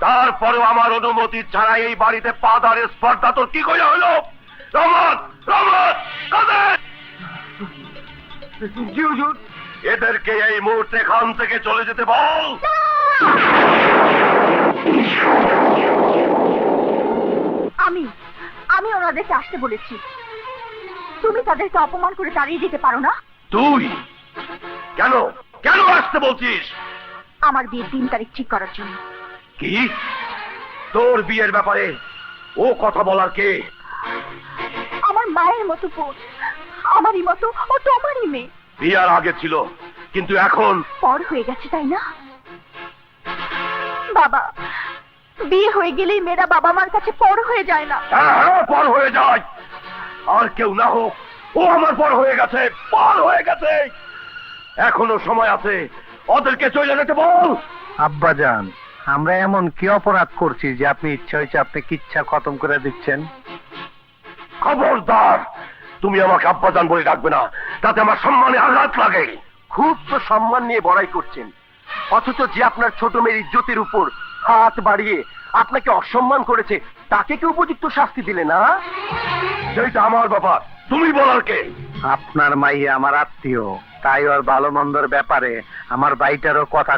তারপরেও আমার অনুমতি ছাড়া এই বাড়িতে পা দাঁড়ের স্পর্ধা তোর কি করে হলো? রহমত, রহমত, কাদের! জি হুজুর। এদেরকে এই মুহূর্তে এখান থেকে চলে যেতে বল। আমি আমি ওনাদেরকে আসতে বলেছি। তুমি তাদেরকে অপমান করে তাড়িয়ে দিতে পারো না? তুই কেন কেন আসতে বলছিস? আমার বিয়ের 3 তারিখ ঠিক করার জন্য। কি? তোর বিয়ের ব্যাপারে ও কথা বলার কে? আমার মায়ের মতো বোন, আমারই মতো ও তোমারই মেয়ে। বিয়ার আগে ছিল, কিন্তু এখন পর হয়ে গেছে, তাই না বাবা? বিয়ে হয়ে গেলেই মেয়েরা বাবা মার কাছে পর হয়ে যায় না? হ্যাঁ হ্যাঁ, পর হয়ে যায়। আর কেউ না হোক, ও আমার পর হয়ে গেছে, পর হয়ে গেছে। এখনো সময় আছে, ওদেরকে চলে যেতে বল। আব্বাজান, আমরা এমন কি অপরাধ করছি যে আপনি ইচ্ছা হয়েছে আপনি কিচ্ছা খতম করে দিচ্ছেন? খবরদার, তুমি আমাকে আব্বাজান বলে ডাকবে না, তাতে আমার সম্মানে আঘাত লাগে। খুব তো সম্মান নিয়ে বড়াই করছেন, অথচ যে আপনার ছোট মেয়ের ইজ্জতের উপর হাত বাড়িয়ে আপনাকে অসম্মান করেছে তাকে কি উপযুক্ত শাস্তি দিলে না? সেইটা আমার ব্যাপার, তুমি বলার কে? আপনার মাইয়া আমার আত্মীয়, তাই ওর ভালো মন্দর ব্যাপারে আমার ভাইটারও কথা